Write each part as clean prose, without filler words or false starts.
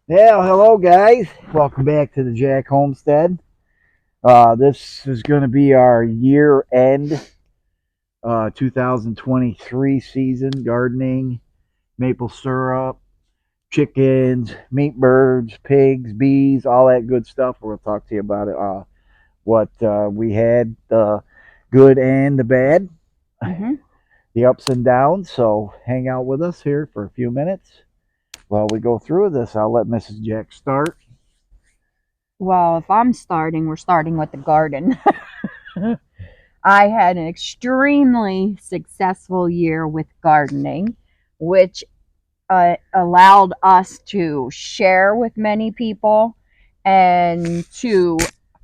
Yeah, hello guys. Welcome back to the Jack Homestead. This is going to be our year end 2023 season gardening, maple syrup, chickens, meat birds, pigs, bees, all that good stuff. We'll talk to you about it. What we had, the good and the bad, hmm the ups and downs. So hang out with us here for a few minutes while we go through this. I'll let Mrs. Jack start. Well, if I'm starting, we're starting with the garden. I had an extremely successful year with gardening, which allowed us to share with many people. And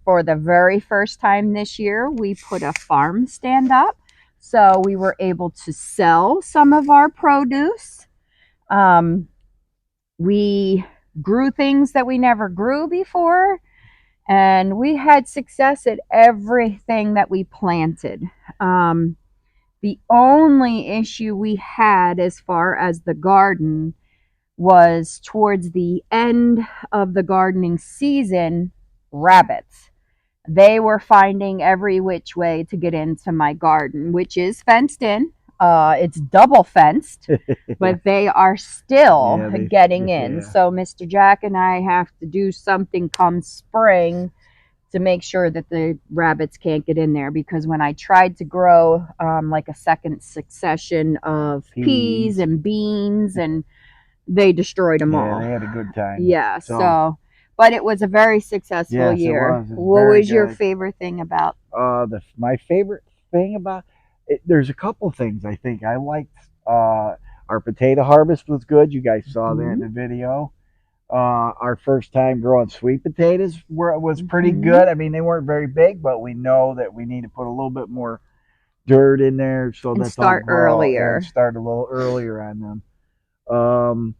for the very first time this year, we put a farm stand up. So we were able to sell some of our produce. Um, we grew things that we never grew before, and we had success at everything that we planted. Um, the only issue we had as far as the garden was towards the end of the gardening season, rabbits. They were finding every which way to get into my garden, which is fenced in. It's double fenced, but they are still Yeah, getting in. yeah. So Mr. Jack and I have to do something come spring to make sure that the rabbits can't get in there, because when I tried to grow like a second succession of peas Peas. and beans, and they destroyed them Yeah, all. they had a good time. Yeah, So, so but it was a very successful yes, it year. was. It was What very was your good. favorite thing about? The my favorite thing about it, there's a couple things I think I liked. Our potato harvest was good. You guys saw that in Hmm the video. Our first time growing sweet potatoes was pretty hmm good. I mean, they weren't very big, but we know that we need to put a little bit more dirt in there so And that they'll start grow and earlier. start a little earlier on them. Um,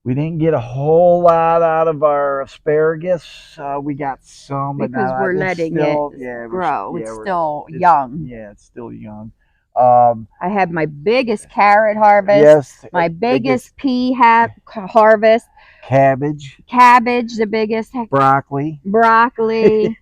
We didn't get a whole lot out of our asparagus. We got some, but not Because a lot. we're It's letting it still, yeah, grow. It's we're, still young. yeah, it's still young. Um, I had my biggest carrot harvest, yes, my biggest biggest harvest, cabbage, cabbage, the biggest, broccoli, broccoli,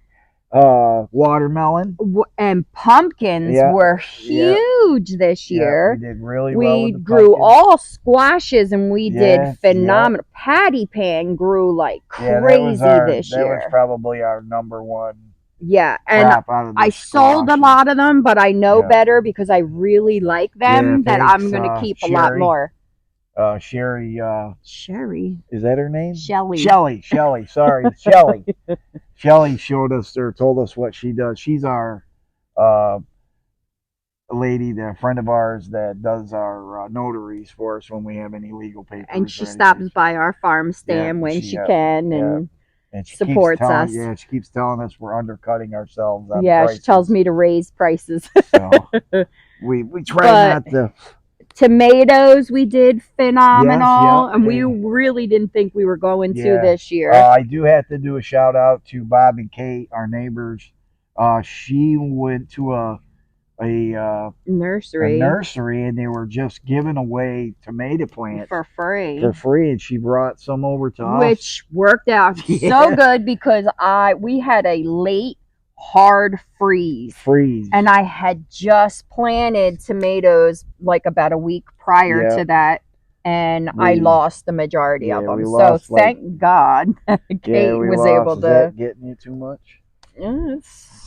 watermelon. and pumpkins Yeah, were yeah, huge this yeah. We year. did really well We with the grew pumpkins. all squashes, and we did Yeah, yeah, phenomenal. Patty Pan grew like yeah. crazy this That was year. probably our number one Yeah, and crop out of I the sold a squashes. lot of them, but I know Yeah, better because I really like yeah. them that I'm Thanks, going to keep a lot Sherry. more. Sherry, Sherry, is that her name? Shelly. Shelly, sorry, Shelly. Shelly showed us or told us what she does. She's our uh, lady, the friend of ours that does our notaries for us when we have any legal And papers she or anything. stops by our farm Yeah, stand when she, she can yeah, and and supports us. she keeps telling us we're undercutting ourselves on Yeah, she tells prices. me to raise prices. So we try But not to. tomatoes, we did Yes, phenomenal, yep. and we really didn't think we were going to Yeah. this year. I do have to do a shout out to Bob and Kate, our neighbors. She went to a uh, a Nursery nursery and they were just giving away tomato plants for for free, free, and she brought some over to us. which worked out so Yeah, good because I we had a late hard freeze, freeze. and I had just planted tomatoes like about a week prior Yeah, to that, and I we lost the majority of we them. So lost like thank God yeah Kate we was lost. able Is to. that getting you too much? It's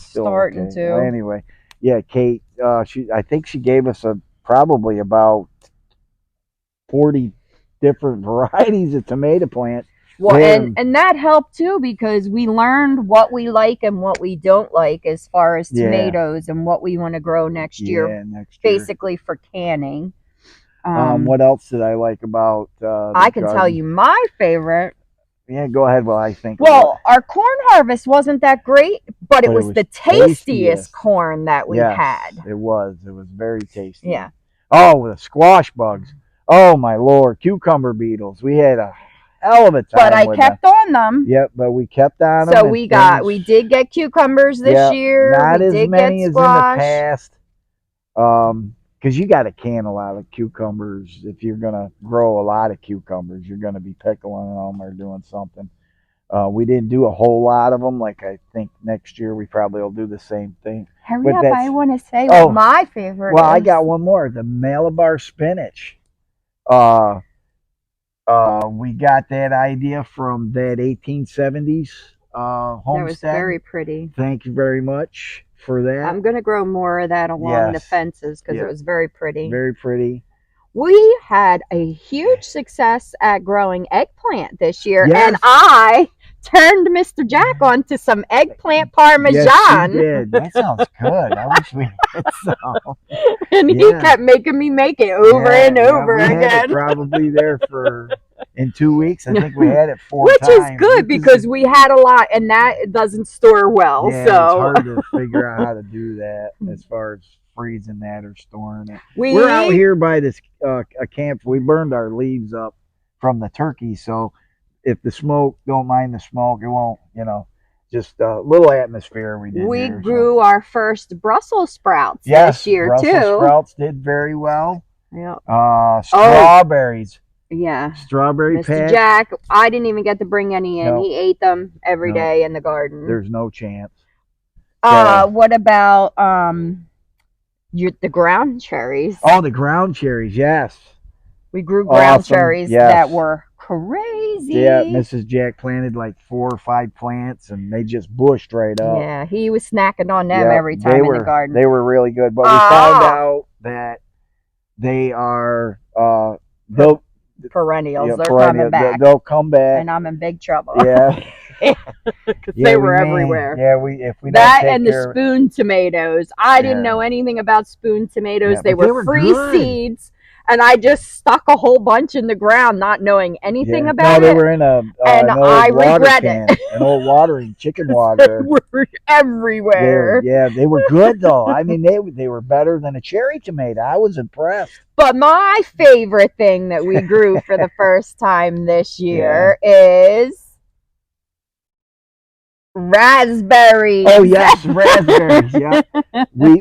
Still starting okay. Well, to. anyway, yeah, Kate. She I think she gave us a probably about 40 different varieties of tomato plant. Well, And and that helped too because we learned what we like and what we don't like as far as yeah, tomatoes and what we want to grow next year, yeah, next year. basically for canning. Um, What else did I like about the I can tell garden? you my favorite. Yeah, go ahead while I think of what. Well, our corn harvest wasn't that great, but it But it was was the tastiest tastiest. corn that we Yes, had. it was. It was very tasty. Yeah. Oh, the squash bugs. Oh my lord, cucumber beetles. We had a hell of a But time I with them. kept on them. Yep, but we kept on them So and things. we did get cucumbers this Yep, year. not We as did get many as in the squash. past. Um, because you got to can a lot of cucumbers. If you're going to grow a lot of cucumbers, you're going to be pickling them or doing something. We didn't do a whole lot of them. Like I think next year we probably will do the same thing. Hurry But up! that's I want to say oh what my favorite well, I is. got one more. The Malabar spinach. We got that idea from that 1870s That was homestead. very pretty. Thank you very much for that. I'm gonna grow more of that along the Yes. fences because Yeah. it was very pretty. Very pretty. We had a huge success at growing eggplant this year, Yes. and I turned Mr. Jack onto some eggplant Yes, parmesan. you did. That sounds good. I wish we had some. And he Yeah. kept making me make it over and over we had it again. probably there for in 2 weeks. I think we had it 4 Which times. is good because we had a lot and that doesn't store well. yeah, so it's hard to figure out how to do that as far as freezing that or storing it. We're out here by this a camp. We burned our leaves up from the turkey, so if the smoke, don't mind the smoke, it won't, just a little atmosphere we did. We grew our first Brussels sprouts yes, this year Brussels too. sprouts did very well. Yeah. Strawberries. Yeah. Strawberry Mr. patch. Jack, I didn't even get to bring any in. No. He ate them every No. day in the garden. There's no chance. What about the ground cherries? Oh, the ground cherries, yes. We grew ground Awesome. cherries Yes. that were crazy. Yeah, Mrs. Jack planted like 4 or 5 plants, and they just bushed right up. Yeah, he was snacking on them Yep, every time in the garden. They were really good, but we found out that they are perennials. yeah, They're perennial. coming back. They'll come back. And I'm in big trouble. Yeah. Because they were everywhere. Yeah, if we that don't take and the care of- spoon tomatoes. I didn't Yeah. know anything about spoon tomatoes. Yeah, they but were free good. seeds, and I just stuck a whole bunch in the ground, not knowing anything Yeah. about No, it. they were in And an old I water regret can, it. an old watering chicken They water. were everywhere. They were good though. I mean, they were better than a cherry tomato. I was impressed. But my favorite thing that we grew for the first time this year is raspberries. Oh yes, raspberries. Yeah, we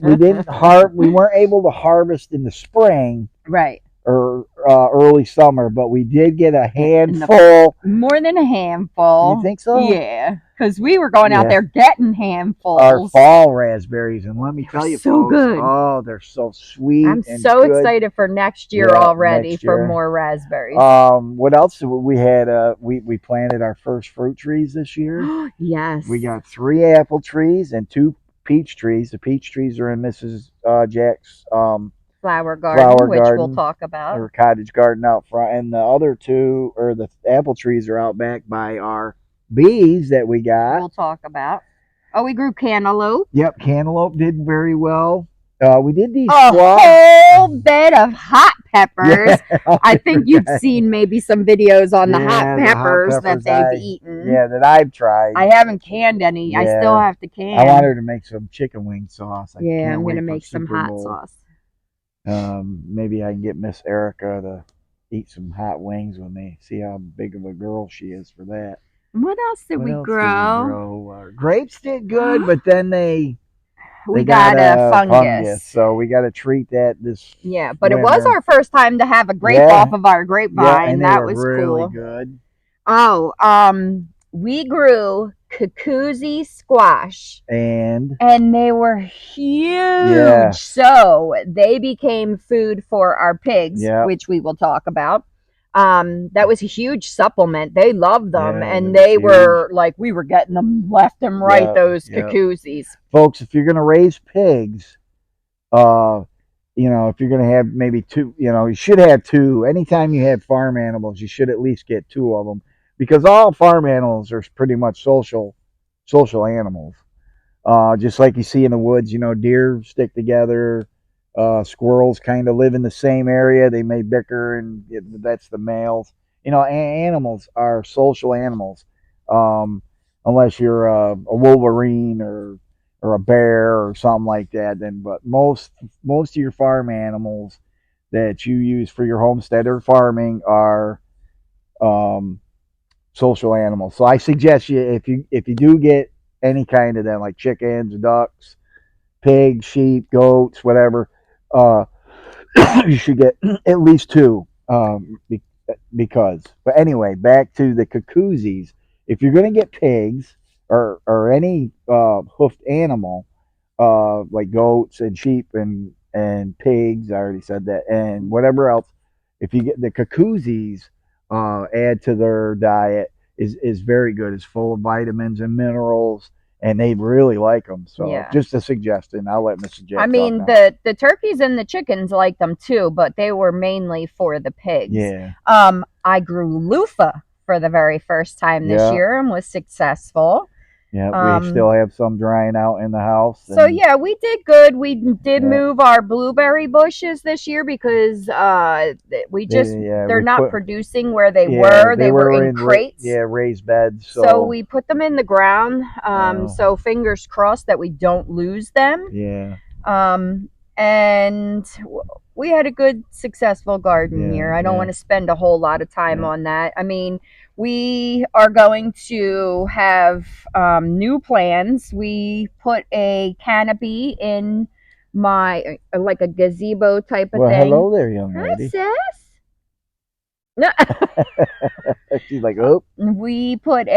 weren't able to harvest in the spring, right, or early summer, but we did get a handful. More than a handful. You think so? Yeah, because we were going out there getting handfuls. Our fall raspberries, and let me tell you, so folks, good. oh, they're so sweet. I'm and so good. excited for next year already for more raspberries. What else? We had we planted our first fruit trees this year. Yes. We got 3 apple trees and 2 peach trees. The peach trees are in Mrs. Jack's flower garden, which we'll talk about. Her cottage garden out front, and the other 2, or the apple trees, are out back by our bees that we got. We'll talk about. Oh, we grew cantaloupe. Yep, cantaloupe did very well. We did these whole bed of hot peppers. Yeah. I think you've seen maybe some videos on the hot peppers that they've eaten. Yeah, that I've tried. I haven't canned any. Yeah. I still have to can. I want her to make some chicken wing sauce. I'm going to make some hot sauce. Maybe I can get Miss Erica to eat some hot wings with me. See how big of a girl she is for that. What else did we grow? Grapes did good, but then they got a fungus. So we got to treat that this. Yeah, but it was our first time to have a grape off of our grapevine. And that was really cool. Good. Oh, we grew Kukuzi squash, and they were huge. Yeah. So they became food for our pigs, which we will talk about. That was a huge supplement. They loved them, and they were like, we were getting them left and right. Those Kukuzis, folks. If you're gonna raise pigs, if you're gonna have maybe 2, you should have 2. Anytime you have farm animals, you should at least get 2 of them, because all farm animals are pretty much social animals. Just like you see in the woods, deer stick together. Squirrels kind of live in the same area. They may bicker, and that's the males. Animals are social animals, unless you're a wolverine or a bear or something like that. But most of your farm animals that you use for your homestead or farming are social animals. So I suggest you, if you do get any kind of them, like chickens, ducks, pigs, sheep, goats, whatever, you should get at least two. Because, but anyway, back to the Cuckoosies. If you're gonna get pigs or any hoofed animal, like goats and sheep and pigs, I already said that, and whatever else, if you get the Cuckoosies, add to their diet is very good. It's full of vitamins and minerals, and they really like them. So, Yeah. just a suggestion. I'll let Mr. I Jack talk mean, now. the turkeys and the chickens like them too, but they were mainly for the pigs. Yeah, I grew loofah for the very first time this yeah. year and was successful. Yeah, we Um, still have some drying out in the house, so and yeah, we did good. We did yeah, move our blueberry bushes this year because we just yeah, they're we not put producing where they yeah, were. they They were were in in crates. raised beds, So so we put them in the ground. uh, So fingers crossed that we don't lose them. yeah, Um, and we had a good, successful garden yeah, year. I don't yeah, want to spend a whole lot of time yeah, on that. I mean, we are going to have new plans. We put a canopy in my, like a gazebo type of Well, thing. hello there, young Hi, lady. sis. She's like, oh, We put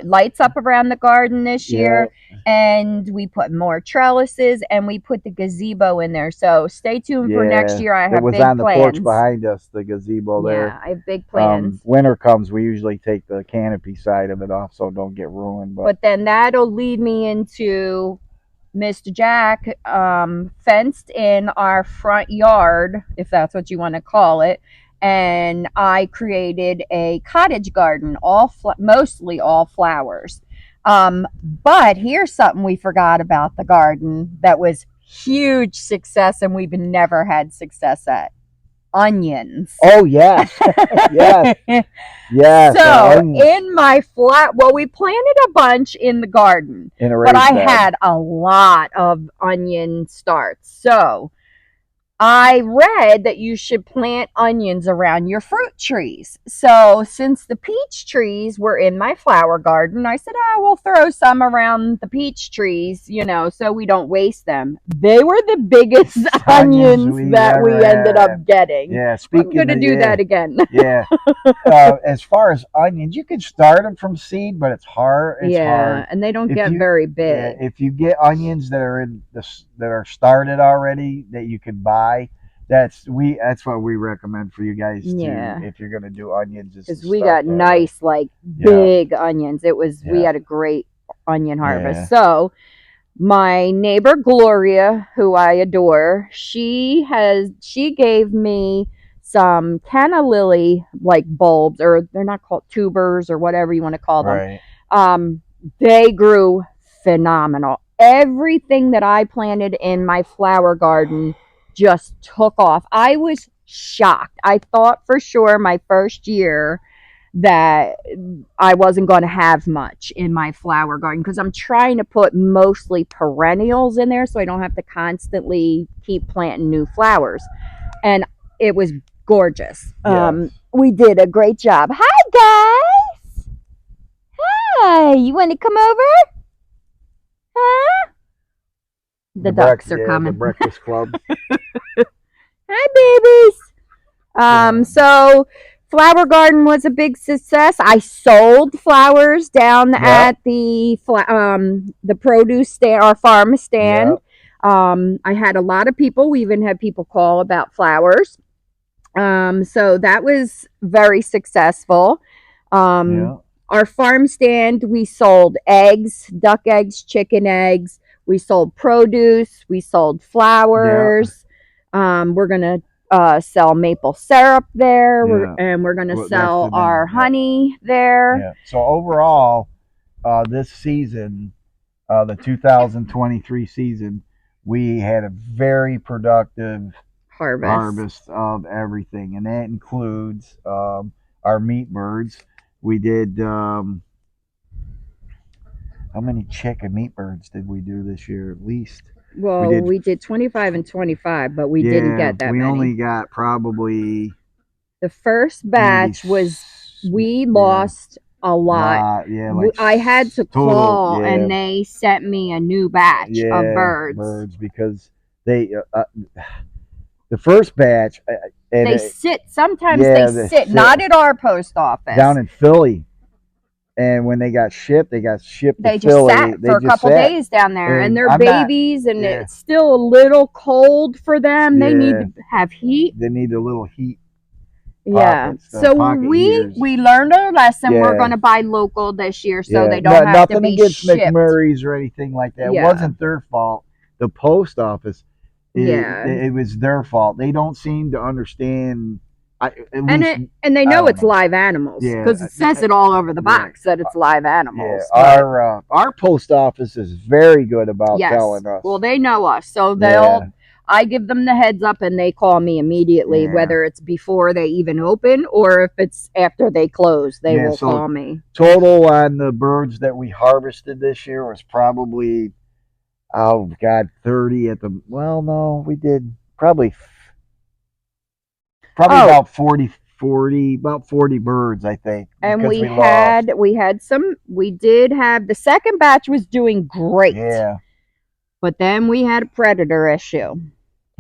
lights up around the garden this yeah, year, and we put more trellises, and we put the gazebo in there. So stay tuned for next yeah. year. I It have was big on the porch plans. behind us, the gazebo there. Yeah, I have big plans. Winter comes, we usually take the canopy side of it off so it don't get ruined. But But then that'll lead me into Mr. Jack fenced in our front yard, if that's what you want to call it. And I created a cottage garden, mostly all flowers. But here's something we forgot about the garden that was huge success, and we've never had success at onions. oh yes, yes, yes. So Onions in my we planted a bunch in the garden, in a but raised I bed. had a lot of onion starts. So I read that you should plant onions around your fruit trees. So since the peach trees were in my flower garden, I said, oh, we'll throw some around the peach trees, so we don't waste them. They were the biggest onions we've that we ever ended up had. getting. Yeah, I'm speaking going to of do that again. yeah. As far as onions, you can start them from seed, but it's hard. It's hard. And they don't If get you very yeah, big. if you get onions that are that are started already that you can buy, that's what we recommend for you guys to Yeah. if you're gonna do onions is to Because we start got that way. nice, like Yeah, big onions. We yeah, had a great onion harvest. yeah. So my neighbor Gloria, who I adore, she gave me some canna lily like bulbs, or they're not called tubers or whatever you want to call them. Right. Um, they grew phenomenal. Everything that I planted in my flower garden just took off. I was shocked. I thought for sure my first year that I wasn't going to have much in my flower garden because I'm trying to put mostly perennials in there so I don't have to constantly keep planting new flowers. And it was gorgeous. Yes. We did a great job. Hi, guys. Hi. You want to come over? Huh? The ducks are coming. The Breakfast Club. Hi, babies. So flower garden was a big success. I sold flowers down at the produce stand, our farm stand. I had a lot of people. We even had people call about flowers. So that was very successful. Our farm stand, we sold eggs, duck eggs, chicken eggs. We sold produce. We sold flowers. We're gonna sell maple syrup there, and we're gonna sell our honey there. Yeah. So overall, this season, the 2023 season, we had a very productive harvest of everything, and that includes our meat birds. We did how many chicken meat birds did we do this year? At least. Well, we did 25 and 25, but we didn't get that we many. only got probably the first batch we lost a lot. I had to call and they sent me a new batch of birds because they the first batch, and They sit. Sometimes yeah, they they sit. sit Not at our post office. down in Philly. And when they got shipped to They just Philly. sat They for a just couple sat. days down there, and And they're I'm not. babies, and Yeah, it's still a little cold for them. They need yeah. to have heat. They need a little heat Yeah. pockets, the So pocket heaters. we learned our lesson. We're Yeah, going to buy local this year, so yeah. they No, don't have to nothing be against shipped. McMurray's or anything like that. It Yeah. wasn't their fault. The post office, Yeah. it was their fault. They don't seem to understand. At And least they I know don't it's know. live animals Yeah, because it says it all over the yeah, box that it's live yeah. animals. But Our post office is very good about yes, telling us. well, they know us, so Yeah, I give them the heads up and they call me immediately, yeah, whether it's before they even open or if it's after they close. They yeah. will So call me. total on the birds that we harvested this year was probably, oh God, 30 at the, well, no, we did probably Oh, about 40, about 40 birds, I think, and because we lost. we did have the second batch was doing great, Yeah. but then we had a predator issue.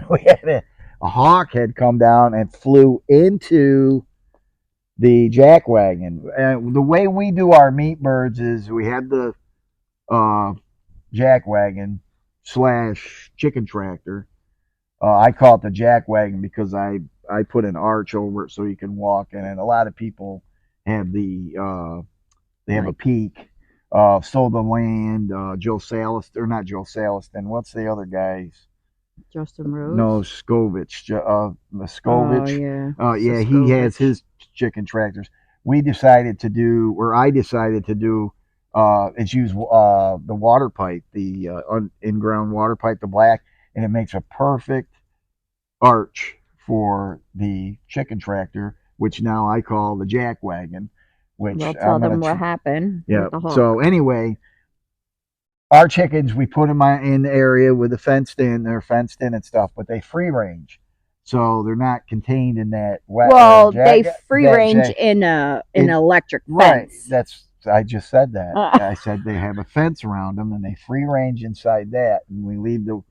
We had a hawk had come down and flew into the jack wagon. And the way we do our meat birds is we have the uh, jack wagon slash chicken tractor. I call it the jack wagon because I put an arch over it so you can walk in it. A lot of people have they have a Like peak. Sold the land. Joe Salis, or not Joe Saliston. What's the other guy's? Justin Rose. No, Scovich. Oh Scovich. yeah, Yeah, he has his chicken tractors. We decided to do, or I decided to do, is use the water pipe, the in-ground water pipe, the black, and it makes a perfect arch for the chicken tractor, which now I call the jack wagon, which We'll I'm tell gonna. them what happened Yeah. with the hawk. So anyway, our chickens we put them in the area with the fenced in. They're fenced in and stuff, but they free range, so they're not contained in that wet. Well, they free that range jack. in an It, electric right. fence. That's I just said that. I said they have a fence around them and they free range inside that, and we leave the.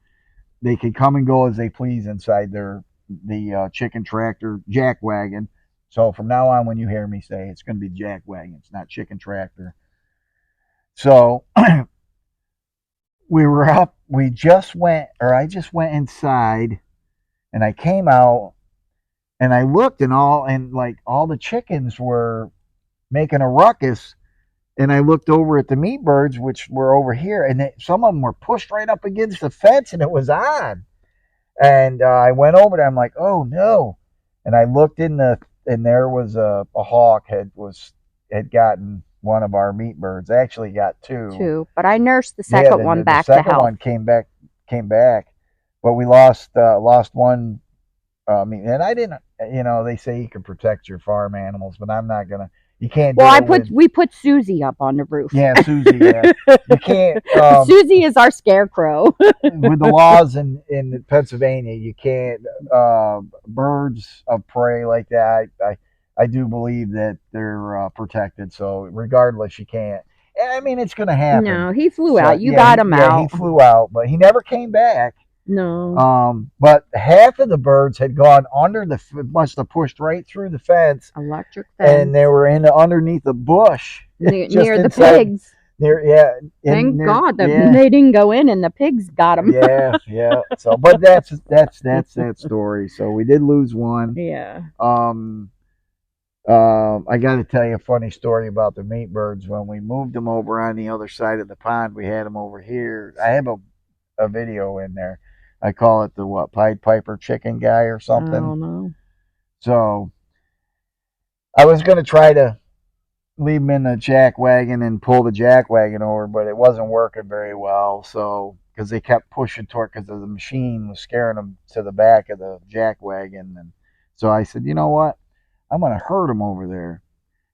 They can come and go as they please inside the chicken tractor jack wagon. So from now on, when you hear me say it's going to be jack wagon, it's not chicken tractor. So we were up. We just went, or I just went inside, and I came out, and I looked, and like all the chickens were making a ruckus, and I looked over at the meat birds, which were over here, and some of them were pushed right up against the fence, and it was on. And I went over there. I'm like, oh no! And I looked and there was a hawk had gotten one of our meat birds. Actually, got two. But I nursed the Yeah, second one the back to second health. one came back, but we lost one. And I didn't. They say you can protect your farm animals, but I'm not gonna. You can't. Well, we put Susie up on the roof. Yeah, Susie. Yeah, you can't. Susie is our scarecrow. With the laws in Pennsylvania, you can't birds of prey like that. I do believe that they're protected. So regardless, you can't. And I mean, it's going to happen. No, he flew So, out. You yeah, got him out. He flew out, but he never came back. No. But half of the birds had gone under must have pushed right through the fence, Electric fence. and they were underneath the bush near the inside, pigs. Thank near, God that yeah. they didn't go in and the pigs got them. Yeah. So, but that's that story. So we did lose one. Yeah. I got to tell you a funny story about the meat birds. When we moved them over on the other side of the pond, we had them over here. I have a video in there. I call it the Pied Piper chicken guy or something. I don't know. So I was going to try to leave them in the jack wagon and pull the jack wagon over, but it wasn't working very well. So because they kept pushing toward, because the machine was scaring them to the back of the jack wagon, and so I said, you know what, I'm gonna herd them over there.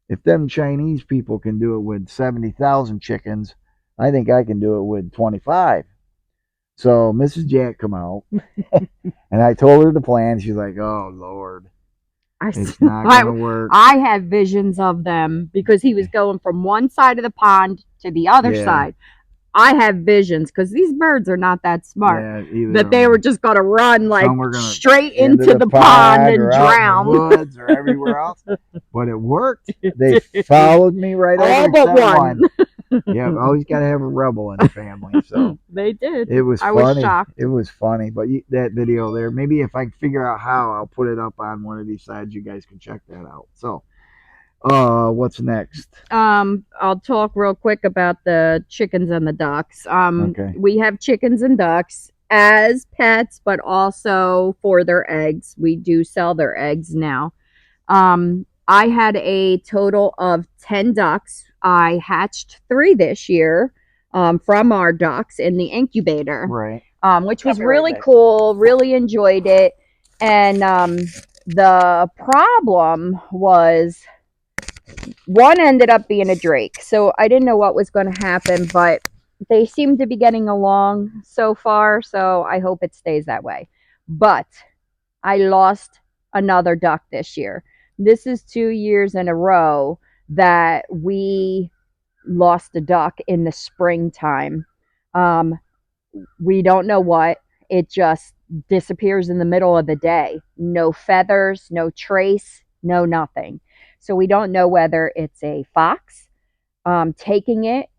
If them Chinese people can do it with 70,000 chickens, I think I can do it with 25. So Mrs. Jack come out, and I told her the plan. She's like, oh Lord. It's not gonna work. I had visions of them because he was going from one side of the pond to the other side. I have visions because these birds are not that smart. Yeah, either That they were just gonna run like some were gonna straight into the pond pond and or out in drown. the woods or everywhere else. But it worked. They followed me right All over but except one. Yeah, always got to have a rebel in the family. So They did. it was I funny. was shocked. It was funny. But that video there, maybe if I can figure out how, I'll put it up on one of these sides. You guys can check that out. So, what's next? I'll talk real quick about the chickens and the ducks. Okay. We have chickens and ducks as pets, but also for their eggs. We do sell their eggs now. I had a total of 10 ducks. I hatched 3 this year from our ducks in the incubator, Right. which was really cool. Really enjoyed it. And the problem was one ended up being a drake. So I didn't know what was going to happen, but they seem to be getting along so far. So I hope it stays that way. But I lost another duck this year. This is 2 years in a row that we lost a duck in the springtime. Um, we don't know what. It just disappears in the middle of the day. No feathers, no trace, no nothing. So we don't know whether it's a fox taking it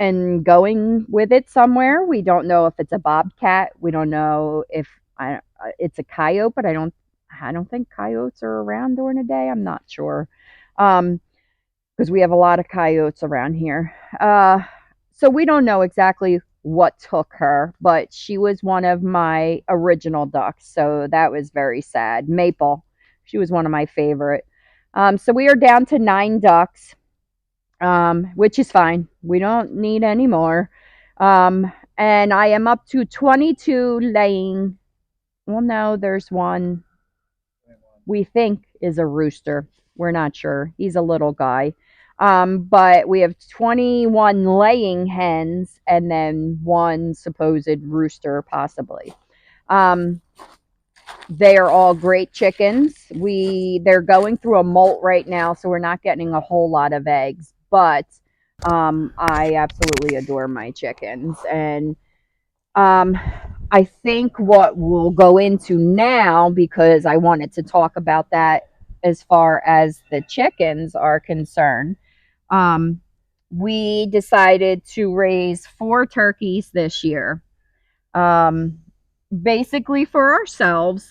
and going with it somewhere. We don't know if it's a bobcat. We don't know if it's a coyote, but I don't think coyotes are around during the day. I'm not sure, because we have a lot of coyotes around here. So we don't know exactly what took her, but she was one of my original ducks, so that was very sad. Maple, she was one of my favorite. So we are down to 9 ducks, which is fine. We don't need any more. And I am up to 22 laying. Well, no, there's one we think is a rooster. We're not sure. He's a little guy. But we have 21 laying hens and then one supposed rooster, possibly. Um, they are all great chickens. They're going through a molt right now, so we're not getting a whole lot of eggs. But I absolutely adore my chickens, and I think what we'll go into now, because I wanted to talk about that as far as the chickens are concerned. Um, we decided to raise 4 turkeys this year, um, basically for ourselves,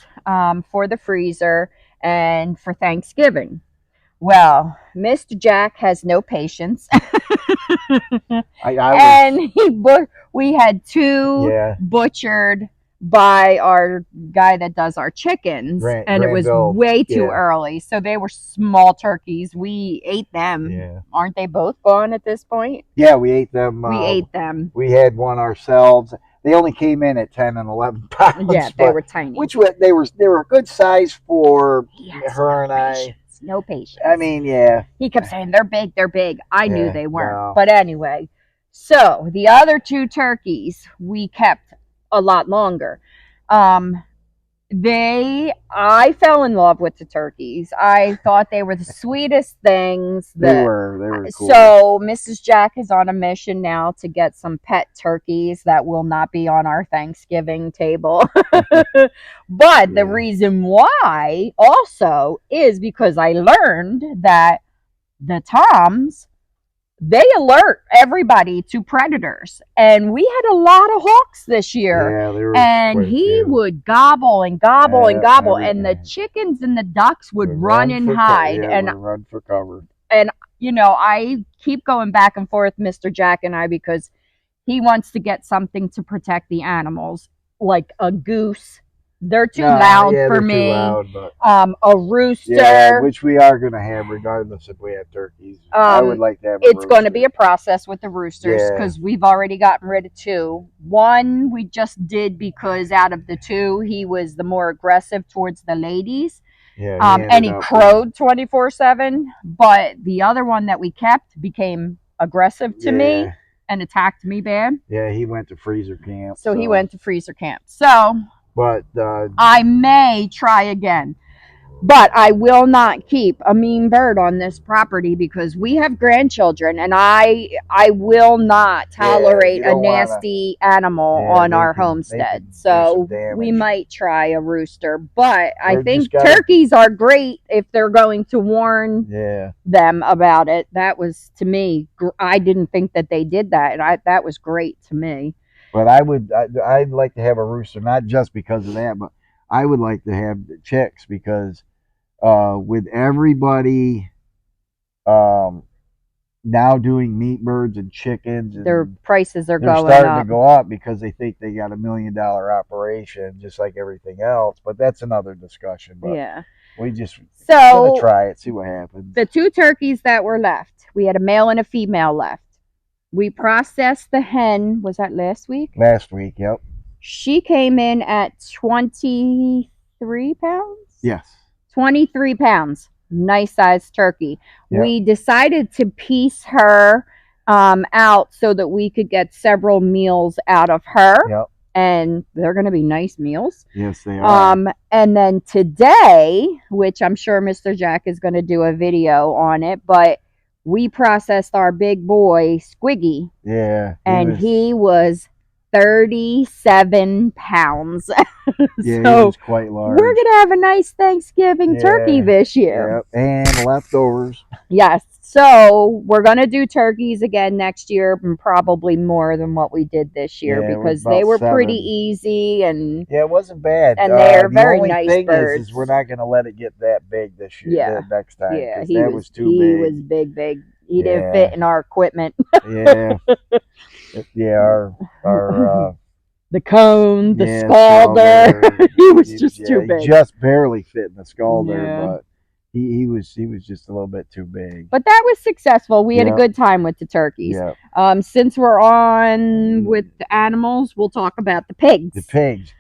for the freezer, and for Thanksgiving. Well, Mr. Jack has no patience. And we had 2 butchered by our guy that does our chickens, and it was way too early. So they were small turkeys. We ate them. Yeah. Aren't they both gone at this point? Yeah, we ate them. We ate them. We had one ourselves. They only came in at 10 and 11 pounds. Yeah, they were tiny. Which they were a good size for her and I. No patience. I mean, yeah. He kept saying, they're big, they're big. I knew they weren't. Wow. But anyway, so the other 2 turkeys we kept a lot longer. I fell in love with the turkeys. I thought they were the sweetest things. They were cool. So Mrs. Jack is on a mission now to get some pet turkeys that will not be on our Thanksgiving table. But the reason why also is because I learned that the toms, they alert everybody to predators, and we had a lot of hawks this year. Yeah, they were. And he would gobble and gobble and gobble, and the chickens and the ducks would run and hide, and run for cover. And I keep going back and forth, Mr. Jack and I, because he wants to get something to protect the animals, like a goose. They're too loud for me. A rooster, which we are going to have regardless if we have turkeys. I would like to have. It's going to be a process with the roosters, because we've already gotten rid of 2. One we just did because out of the 2, he was the more aggressive towards the ladies. Yeah, and he crowed 24/7. But the other one that we kept became aggressive to me and attacked me bad. Yeah, he went to freezer camp. So he went to freezer camp. So. But I may try again. But I will not keep a mean bird on this property because we have grandchildren, and I will not tolerate you a don't wanna. nasty animal Yeah, on they our can homestead. do some So we damage. might try a rooster, but I Or just think gotta. turkeys are great if they're going to warn Yeah, them about it. That was, to me, I didn't think that they did that, and that was great to me. but I'd like to have a rooster, not just because of that, but I would like to have the chicks because with everybody um now doing meat birds and chickens, Their and prices are they're going starting to up. go up because they think they got $1 million operation just like everything else. But that's another discussion. But Yeah. we just gonna So try it, see what happens. the two turkeys that were left, we had a male and a female left. We processed the hen. Was that last week? Last week, yep. She came in at 23 pounds. Yes. 23 pounds. Nice sized turkey. Yep. We decided to piece her out so that we could get several meals out of her. Yep. And they're going to be nice meals. Yes, they are. And then today, which I'm sure Mr. Jack is going to do a video on it, but we processed our big boy Squiggy. Yeah. He was 37 pounds. Yeah, So he was quite large. we're gonna have a nice Thanksgiving turkey this year. Yep. And leftovers. Yes. So we're gonna do turkeys again next year, and probably more than what we did this year Yeah, it was because about they were 7. pretty easy and Yeah, it wasn't bad. And they're the very only nice thing birds. is we're not going to let it get that big this year. Yeah. The next time. yeah, 'Cause he that was too he big. was big. He didn't Yeah. fit in our equipment. Yeah. Yeah. Our The cone, the yeah, scalder. He was just too he big. just barely fit in the scalder, Yeah. but he was just a little bit too big. But that was successful. We had a Yep. good time with the turkeys. Yeah. Since we're on with the animals, we'll talk about the pigs. The pigs.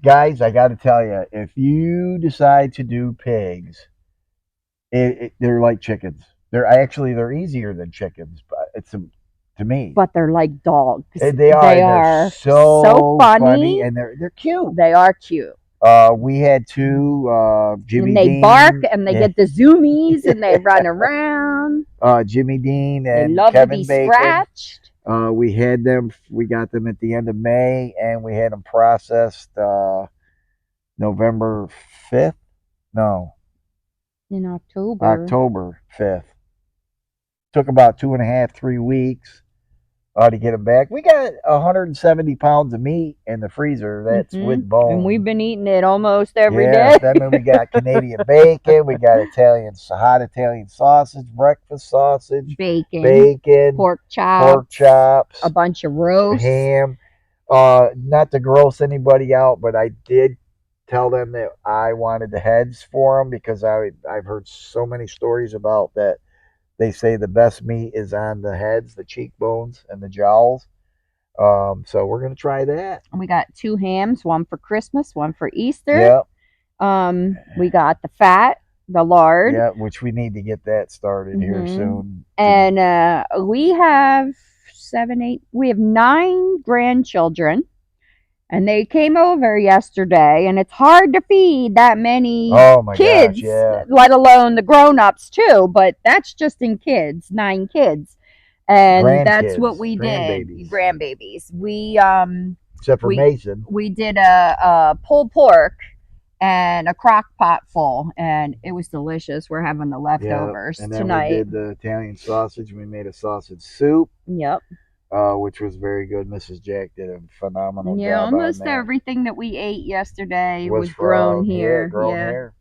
Guys, I got to tell you, if you decide to do pigs, they're like chickens. They're easier than chickens, but to me. But they're like dogs. They are. They're so funny, and they're cute. They are cute. We had two Jimmy And they Dean, bark and they get the zoomies and they run around. Jimmy Dean They and love Kevin to be Bacon. scratched. We had them. We got them at the end of May, and we had them processed November 5th. No, In October. October 5th. Took about 2.5, 3 weeks to get them back. We got 170 pounds of meat in the freezer. That's with bone. And we've been eating it almost every yeah, day. Then we got Canadian bacon. We got hot Italian sausage, breakfast sausage, bacon, pork chops, a bunch of roast, ham. Not to gross anybody out, but I did tell them that I wanted the heads for them because I've heard so many stories about that. They say the best meat is on the heads, the cheekbones, and the jowls. So we're gonna try that. We got 2 hams, one for Christmas, one for Easter. Yep. We got the fat, the lard. Yeah, which we need to get that started here soon. And we have 9 grandchildren. And they came over yesterday, and it's hard to feed that many kids, let alone the grown-ups too. But that's just in kids, 9 kids. And that's what we did. Grandbabies. We except for Mason. We did a pulled pork and a crock pot full, and it was delicious. We're having the leftovers and then tonight. We did the Italian sausage. We made a sausage soup. Yep. Which was very good. Mrs. Jack did a phenomenal job. Yeah, almost everything that we ate yesterday was grown here. Here.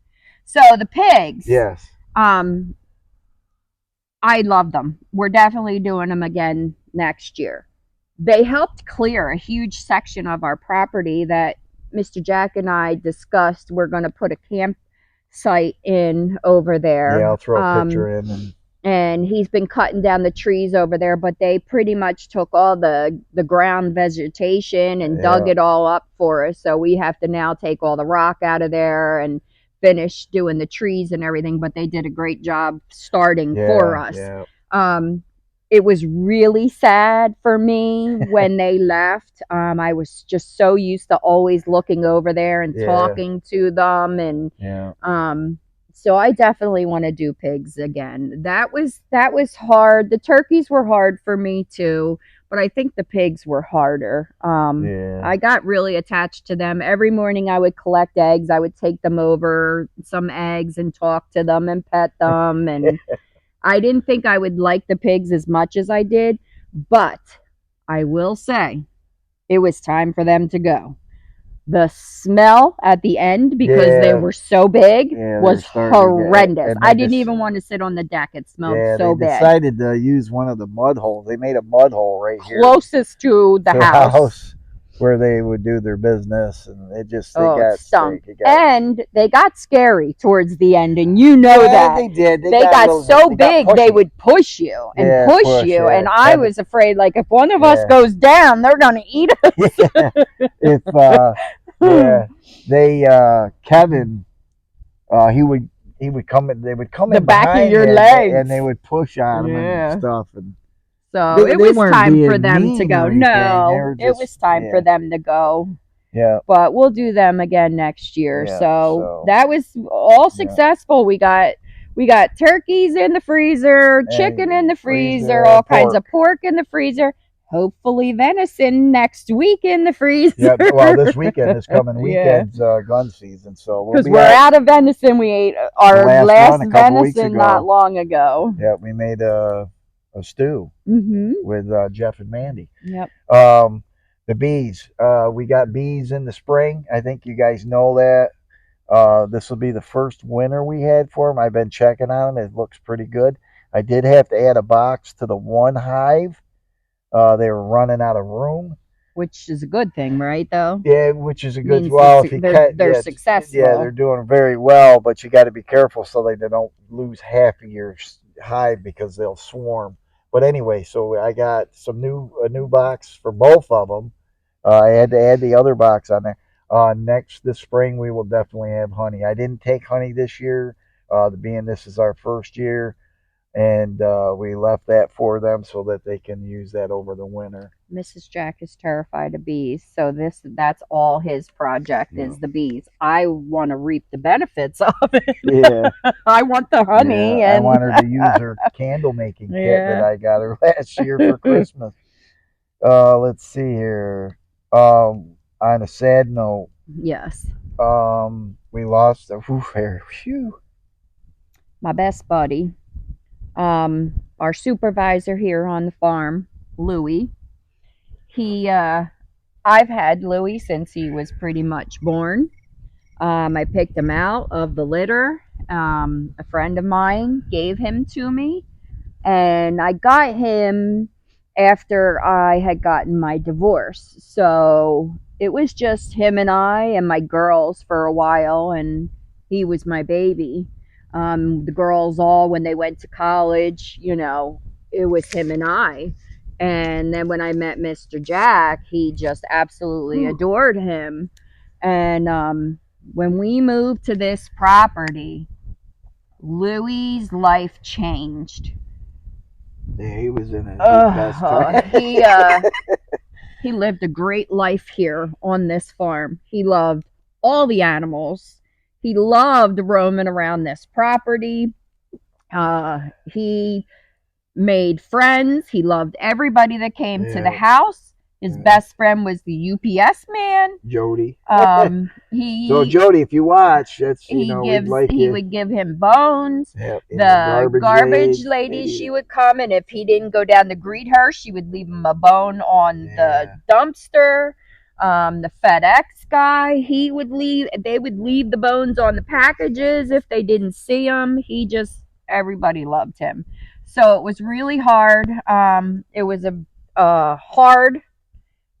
So the pigs. Yes. I love them. We're definitely doing them again next year. They helped clear a huge section of our property that Mr. Jack and I discussed. We're going to put a campsite in over there. Yeah, I'll throw a picture in. And he's been cutting down the trees over there, but they pretty much took all the ground vegetation and dug it all up for us. So we have to now take all the rock out of there and finish doing the trees and everything. But they did a great job starting for us. Yeah. it was really sad for me when they left. I was just so used to always looking over there and Yeah. talking to them, and Yeah. so I definitely want to do pigs again. That was hard. The turkeys were hard for me too, but I think the pigs were harder. Yeah. I got really attached to them. Every morning I would collect eggs. I would take them over some eggs and talk to them and pet them, and I didn't think I would like the pigs as much as I did, but I will say it was time for them to go. The smell at the end, because they Yeah. were so big, Yeah, they're was starting to get- horrendous. and I they didn't just- even want to sit on the deck. It smelled Yeah, so they bad. decided to use one of the mud holes. They made a mud hole right here Closest to the to house. where they would do their business, and it just they Oh, it got stunk. sick. It got- And they got scary towards the end, and you know Yeah, that. they did. They got little- so they got big they pushy. would push you and Yeah, push push, you, yeah. and I Had to- was afraid, like, if one of us Yeah. goes down, they're gonna eat us. Yeah. If yeah, they Kevin, he would come in. They would come The in back of behind your him, legs. and they would push on him Yeah. and stuff. And So They it was weren't time being for them to mean go. or anything. No, They were it just- was time yeah. for them to go. yeah, But we'll do them again next year. Yeah, so so- that was all successful. We got turkeys in the freezer, chicken in the freezer, all kinds of pork in the freezer. Hopefully venison next week in the freezer. yeah. Well, this weekend, this coming Yeah. weekend's gun season, so we'll Because be we're out. out of venison. We ate our The last last one a couple weeks venison ago. not long ago. Yeah, we made a stew with Jeff and Mandy. Yep. The bees. We got bees in the spring. I think you guys know that. This will be the first winter we had for them. I've been checking on them. It looks pretty good. I did have to add a box to the one hive. They were running out of room. Which is a good thing, right? Though. Yeah, which is a good. Means Well, they're- if you they're- cut, they're yeah, successful. Yeah, they're doing very well, but you got to be careful so they don't lose half of your hive because they'll swarm. But anyway, so I got a new box for both of them. I had to add the other box on there. This spring we will definitely have honey. I didn't take honey this year, being this is our first year, and we left that for them so that they can use that over the winter. Mrs. Jack is terrified of bees, so that's all his project is the bees. I want to reap the benefits of it. Yeah, I want the honey, yeah, I and want her to use her candle making kit that Yeah. I got her last year for Christmas. Let's see here. On a sad note, yes, we lost a hair. Phew. my best buddy, our supervisor here on the farm, Louie. I've had Louie since he was pretty much born. I picked him out of the litter. A friend of mine gave him to me, and I got him after I had gotten my divorce. So it was just him and I and my girls for a while, and he was my baby. The girls all, when they went to college, it was him and I. And then when I met Mr. Jack, he just absolutely adored him. And when we moved to this property, Louie's life changed. Yeah, he was in his best time. He lived a great life here on this farm. He loved all the animals. He loved roaming around this property. He made friends. He loved everybody that came to the Yeah. house. His Yeah. best friend was the UPS man. Jody. He So Jody, if you watch, that's he we'd like you. would give him bones. Yeah, The garbage lady, she would come, and if he didn't go down to greet her, she would leave him a bone on the dumpster. The FedEx guy, they would leave the bones on the packages if they didn't see him. Everybody loved him. So it was really hard. It was a hard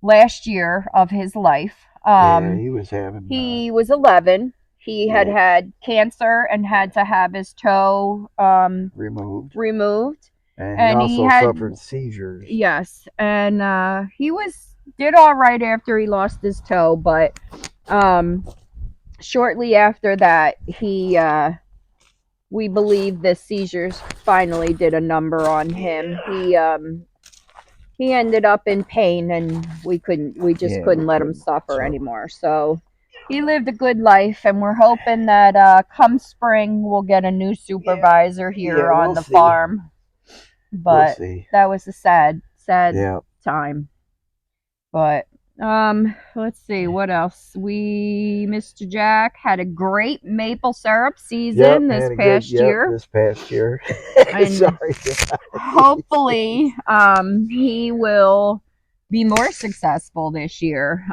last year of his life. He was having. He was 11. He had cancer and had to have his toe removed. And he he also had- suffered seizures. Yes, and he did all right after he lost his toe, but shortly after that, we believe the seizures finally did a number on him. He ended up in pain, and we just Yeah, we couldn't let him couldn't. suffer So anymore. So he lived a good life, and we're hoping that come spring we'll get a new supervisor yeah, here on we'll the see. farm. We'll But see. that was a sad Yeah. time. But let's see what else. We Mr. Jack had a great maple syrup Yep. season this Had a good. past Yep. year, This past year. and Sorry. hopefully he will be more successful this year.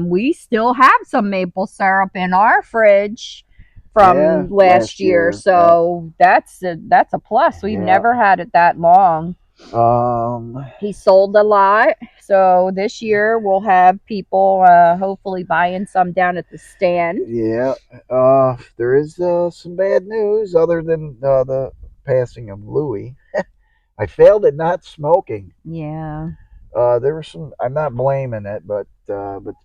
We still have some maple syrup in our fridge Yeah. from last Last year, year. Yep. so that's a plus. We've Yeah. never had it that long. Um. He sold a lot, so this year we'll have people hopefully buying some down at the stand. Yeah. There is some bad news other than the passing of Louis. I failed at not smoking. Yeah, There were some. I'm not blaming it, but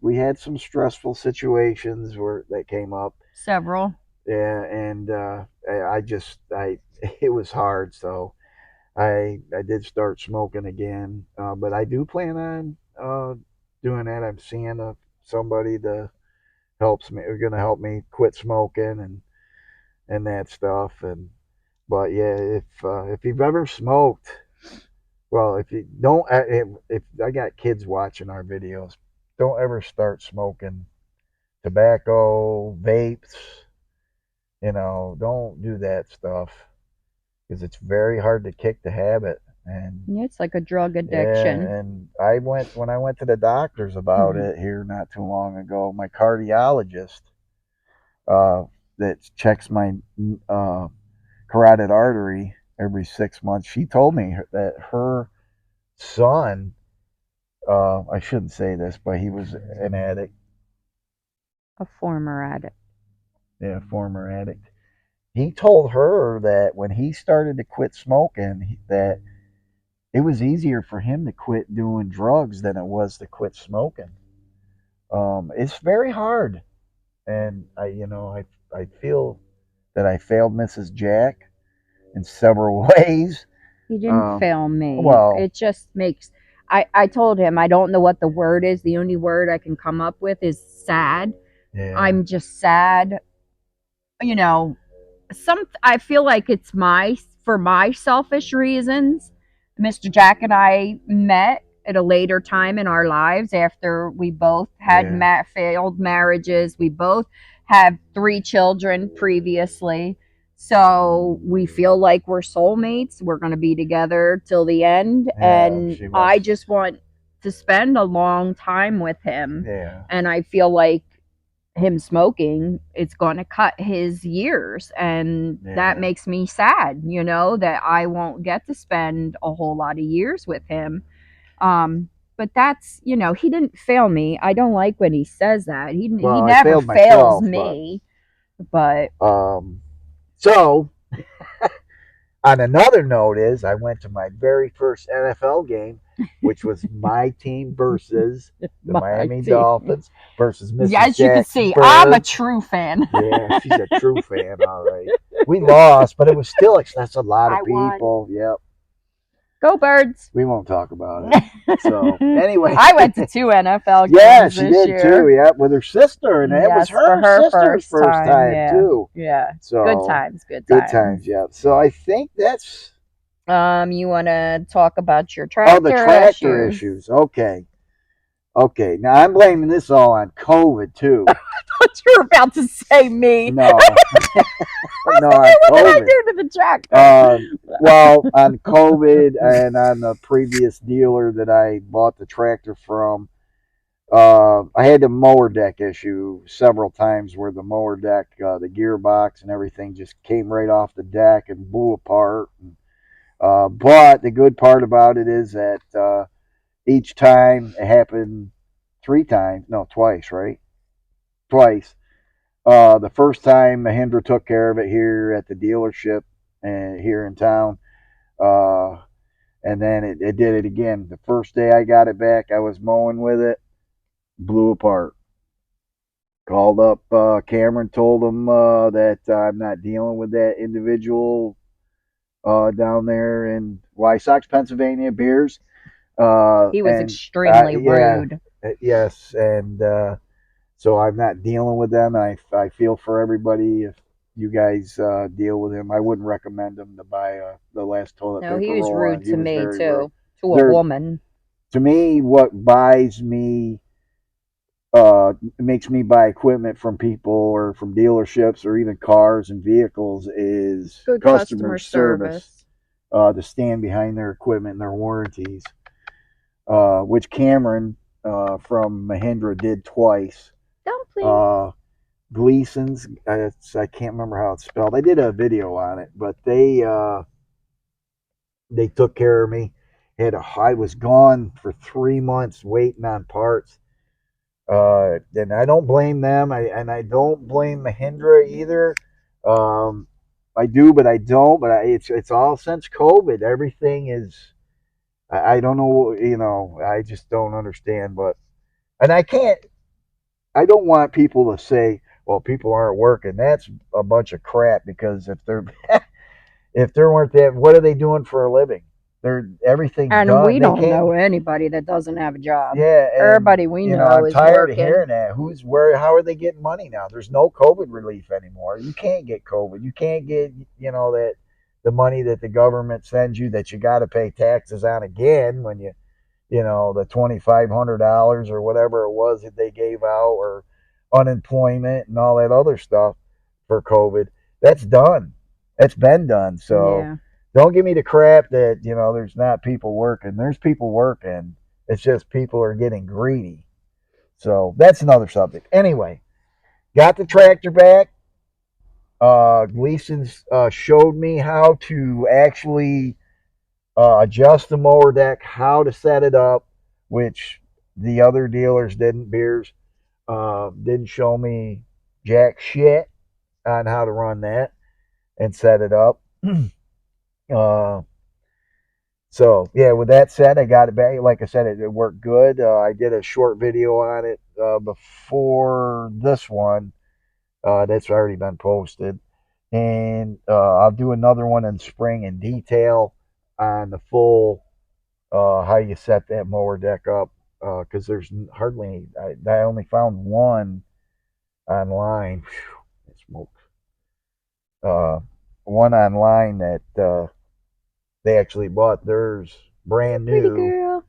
we had some stressful situations where that came up. several. Yeah, and I just I it was hard, so I did start smoking again. But I do plan on doing that. I'm seeing somebody that helps me. Are going to help me quit smoking and that stuff. And but yeah, if you've ever smoked, well, if you don't, if I got kids watching our videos, don't ever start smoking tobacco, vapes. Don't do that stuff because it's very hard to kick the habit. And Yeah, it's like a drug yeah, addiction. and when I went to the doctors about it here not too long ago, my cardiologist uh, that checks my uh, carotid artery every 6 months, she told me that her son, I shouldn't say this, but he was an addict, A former addict. yeah, former addict. He told her that when he started to quit smoking, that it was easier for him to quit doing drugs than it was to quit smoking. It's very hard, and I feel that I failed Mrs. Jack in several ways. He didn't Um, fail me. well, It just makes. I told him I don't know what the word is. The only word I can come up with is sad. yeah, I'm just sad. You know, I feel like it's for my selfish reasons. Mr. Jack and I met at a later time in our lives after we both had yeah, failed marriages. We both have 3 children previously. So we feel like we're soulmates. We're going to be together till the end. yeah. And She I must, just want to spend a long time with him. yeah, And I feel like him smoking, it's going to cut his years, and that yeah. makes me sad, that I won't get to spend a whole lot of years with him. But that's, he didn't fail me. I don't like when he says that. He Well, I never failed fails myself, but me. But um, so on another note is I went to my very first NFL game, which was my team versus the my Miami team, Dolphins versus Mrs. as you can Jack's see, I'm a Birds. true fan. Yeah, she's a true fan. All right, we lost, but it was still that's a lot of I won. people. Yep, Go Birds. we won't talk about it. So anyway, I went to 2 NFL yeah, games she this did too. year. Yep, with her sister, and it was Yes, for her her sister's first first time. time Yeah. too. Yeah. Good So times, good good times. times. Yep. So I think that's You want to talk about your the tractor tractor issues? issues. Okay. Okay, now I'm blaming this all on COVID too. What you were about to say, me? No, I was no, thinking, on what did I COVID. do to the tractor? Well, on COVID and on the previous dealer that I bought the tractor from, I had the mower deck issue several times where the mower deck, the gearbox and everything just came right off the deck and blew apart. But the good part about it is that each time it happened 3 times, no, twice, right? Twice. The first time Mahindra took care of it here at the dealership and here in town. Uh, and then it did it again. The first day I got it back, I was mowing with it, blew apart. Called up Cameron, told him that I'm not dealing with that individual down there in Wysox, Pennsylvania, beers. He was And extremely yeah, rude. yes, and so I'm not dealing with them. I feel for everybody if you guys deal with him. I wouldn't recommend him to buy the last toilet No, paper he was roll on. rude He to was me very rude. too, to a There, woman. to me, what buys me makes me buy equipment from people or from dealerships or even cars and vehicles is Good customer customer service service. to stand behind their equipment and their warranties, which Cameron from Mahindra did twice. Dumpling. Uh, Gleason's, I can't remember how it's spelled. I did a video on it, but they took care of me. I was gone for 3 months waiting on parts. And I don't blame them. I don't blame Mahindra either. Um, I do, but I don't. But it's all since COVID. Everything is. I don't know. I just don't understand. But and I can't. I don't want people to say, "Well, people aren't working." That's a bunch of crap. Because if there weren't that, what are they doing for a living? Everything's And done. we They don't can't. know anybody that doesn't have a job. Yeah, and Everybody we know I'm is tired of working. hearing that. How are they getting money now? There's no COVID relief anymore. You can't get COVID. You can't get, that the money that the government sends you that you got to pay taxes on again when the $2,500 or whatever it was that they gave out, or unemployment and all that other stuff for COVID. That's done. That's been done. So Yeah. don't give me the crap that there's not people working. There's people working. It's just people are getting greedy. So that's another subject. Anyway, got the tractor back. Gleason's showed me how to actually adjust the mower deck, how to set it up, which the other dealers didn't. Beers didn't show me jack shit on how to run that and set it up. uh, So yeah, with that said, I got it back. Like I said, it worked good. I did a short video on it before this one. That's already been posted, and I'll do another one in spring in detail on the full how you set that mower deck up. Because there's hardly I only found one online. Whew, it smoked. Uh, One online that they actually bought theirs Hey, brand pretty new girl.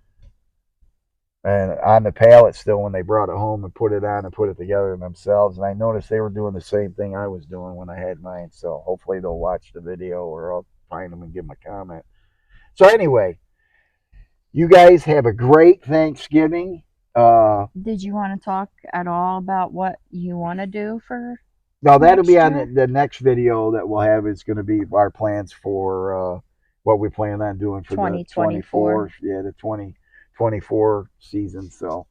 and on the pallet still when they brought it home and put it on and put it together themselves. And I noticed they were doing the same thing I was doing when I had mine. So hopefully they'll watch the video or I'll find them and give them a comment. So anyway, you guys have a great Thanksgiving. Did you want to talk at all about what you want to do for Now that'll be next on year? the next video that we'll have is going to be our plans for what we plan on doing for the 2024. 24, yeah, the 2024 season. So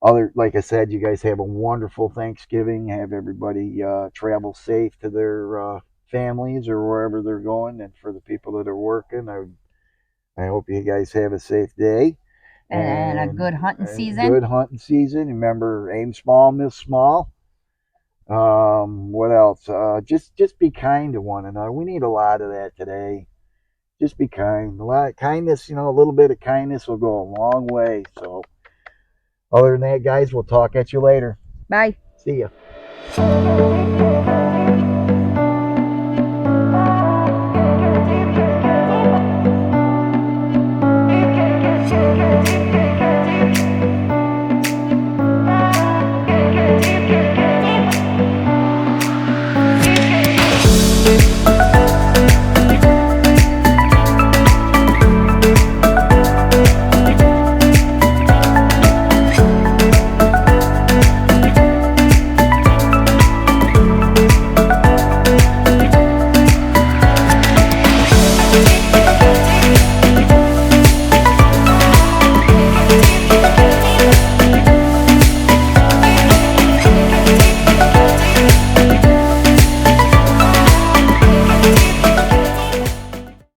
other like I said, you guys have a wonderful Thanksgiving. Have everybody travel safe to their families or wherever they're going, and for the people that are working, I hope you guys have a safe day And a good and hunting a season. good hunting season. Remember, aim small, miss small. What else? Just be kind to one another. We need a lot of that today. Just be kind. A lot of kindness, a little bit of kindness will go a long way. So, other than that, guys, we'll talk at you later. Bye. See ya.